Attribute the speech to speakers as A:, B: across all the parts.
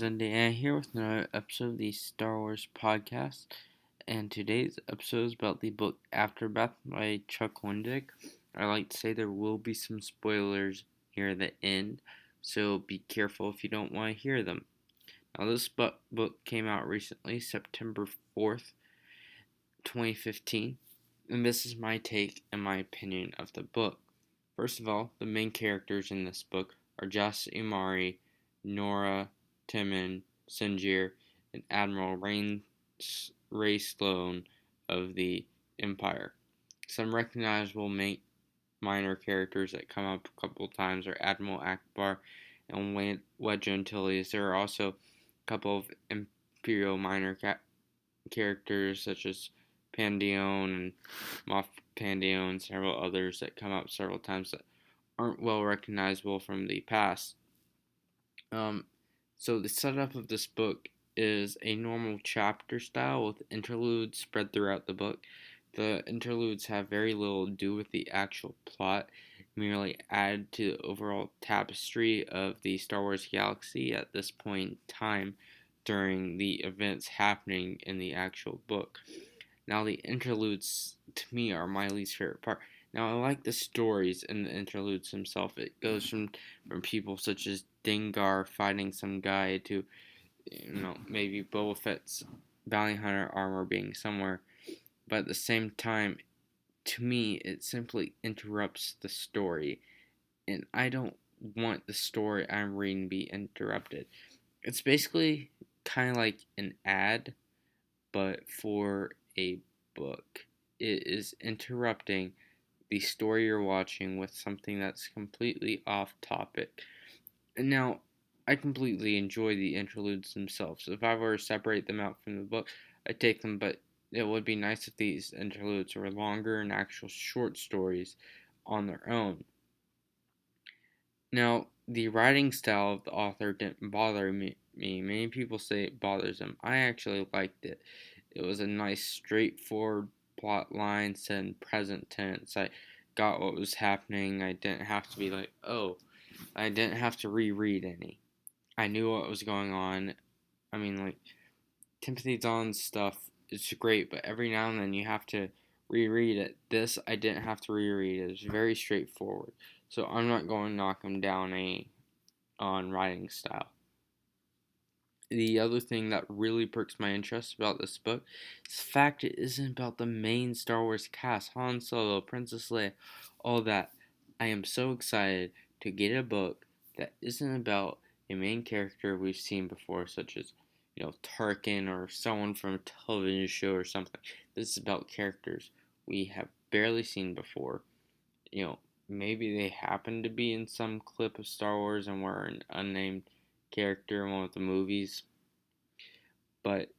A: Wendig, and here with another episode of the Star Wars podcast. And today's episode is about the book Afterbirth by Chuck Wendig. I like to say there will be some spoilers near the end, so be careful if you don't want to hear them. Now, this book came out recently, September 4th, 2015, and this is my take and my opinion of the book. First of all, the main characters in this book are Jas Imari, Nora, Timon, Sinjir, and Admiral Ray Sloan of the Empire. Some recognizable minor characters that come up a couple times are Admiral Akbar and Wedge Antilles. There are also a couple of Imperial minor characters such as Pandion and Moff Pandion and several others that come up several times that aren't well recognizable from the past. So the setup of this book is a normal chapter style with interludes spread throughout the book. The interludes have very little to do with the actual plot, merely add to the overall tapestry of the Star Wars galaxy at this point in time during the events happening in the actual book. Now, the interludes to me are my least favorite part. Now, I like the stories in the interludes themselves. It goes from people such as Dengar fighting some guy to, maybe Boba Fett's bounty hunter armor being somewhere. But at the same time, to me, it simply interrupts the story. And I don't want the story I'm reading to be interrupted. It's basically kind of like an ad, but for a book. It is interrupting the story you're watching with something that's completely off topic. And now, I completely enjoy the interludes themselves. If I were to separate them out from the book, I'd take them, but it would be nice if these interludes were longer and actual short stories on their own. Now, the writing style of the author didn't bother me. Many people say it bothers them. I actually liked it. It was a nice, straightforward plot line set in present tense. I got what was happening. I didn't have to be like, oh, I didn't have to reread any. I knew what was going on. I mean, like, Timothy Zahn's stuff is great, but every now and then you have to reread it. This, I didn't have to reread. It was very straightforward. So I'm not going to knock him down on writing style. The other thing that really perks my interest about this book is the fact it isn't about the main Star Wars cast, Han Solo, Princess Leia, all that. I am so excited to get a book that isn't about a main character we've seen before, such as, Tarkin or someone from a television show or something. This is about characters we have barely seen before. Maybe they happen to be in some clip of Star Wars and were an unnamed character in one of the movies. But,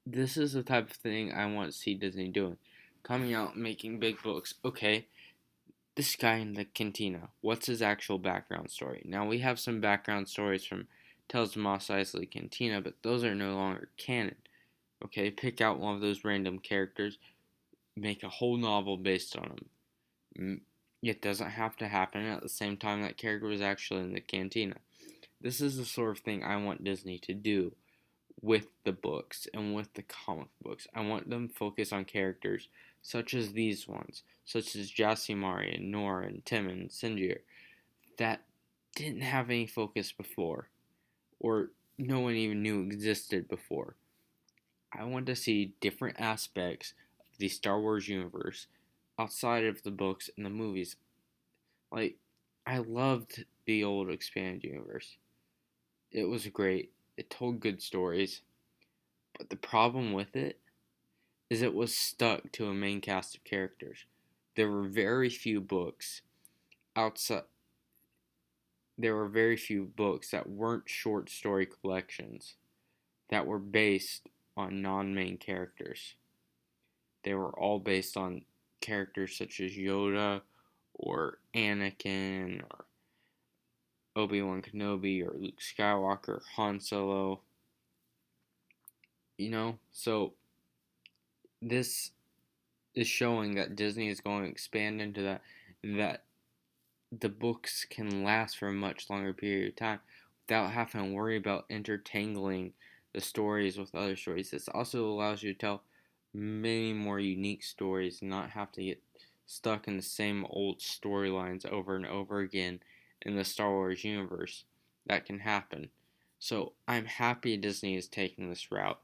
A: this is the type of thing I want to see Disney doing. Coming out and making big books. Okay, this guy in the cantina, what's his actual background story? Now, we have some background stories from Tales of Mos Eisley Cantina, but those are no longer canon. Okay, pick out one of those random characters, make a whole novel based on them. It doesn't have to happen at the same time that character was actually in the cantina. This is the sort of thing I want Disney to do with the books and with the comic books. I want them to focus on characters such as these ones, such as Jasimari and Nora and Tim and Sinjir, that didn't have any focus before, or no one even knew existed before. I want to see different aspects of the Star Wars universe outside of the books and the movies. Like, I loved the old expanded universe. It was great. It told good stories. But the problem with it was stuck to a main cast of characters. There were very few books outside. There were very few books that weren't short story collections that were based on non-main characters. They were all based on characters such as Yoda or Anakin or Obi-Wan Kenobi or Luke Skywalker, Han Solo. So this is showing that Disney is going to expand into that the books can last for a much longer period of time without having to worry about intertangling the stories with other stories. This also allows you to tell many more unique stories and not have to get stuck in the same old storylines over and over again in the Star Wars universe. That can happen. So I'm happy Disney is taking this route.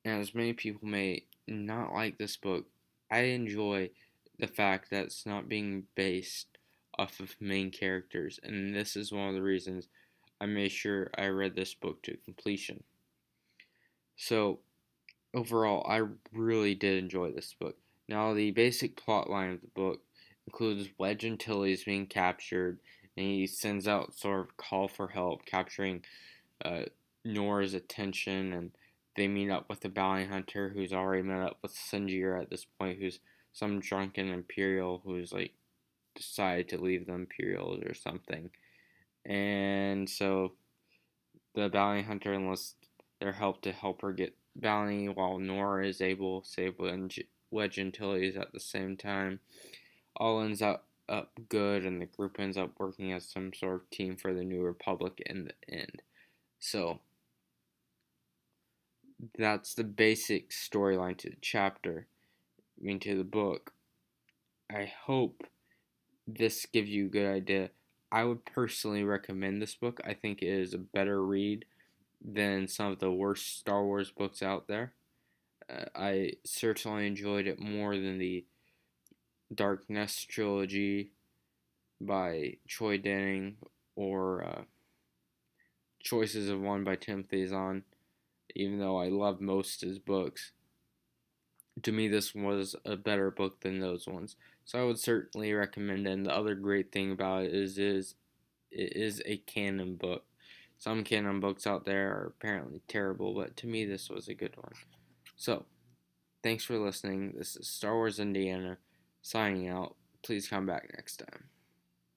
A: And as many people may not like this book, I enjoy the fact that it's not being based off of main characters. And this is one of the reasons I made sure I read this book to completion. So overall, I really did enjoy this book. Now, the basic plot line of the book includes Wedge Antilles being captured, and he sends out sort of call for help, capturing uh, Nora's attention, and they meet up with the bounty hunter who's already met up with Sinjir at this point, who's some drunken Imperial who's like decided to leave the Imperials or something. And so the bounty hunter enlists their help to help her get bounty, while Nora is able to save Wedge Antilles at the same time. All ends up good, and the group ends up working as some sort of team for the New Republic in the end. So that's the basic storyline to the chapter, to the book. I hope this gives you a good idea. I would personally recommend this book. I think it is a better read than some of the worst Star Wars books out there. I certainly enjoyed it more than the Darkness trilogy by Troy Denning or Choices of One by Timothy Zahn, even though I love most of his books. To me, this was a better book than those ones. So I would certainly recommend it. And the other great thing about it is it is a canon book. Some canon books out there are apparently terrible, but to me, this was a good one. So, thanks for listening. This is Star Wars Indiana signing out. Please come back next time.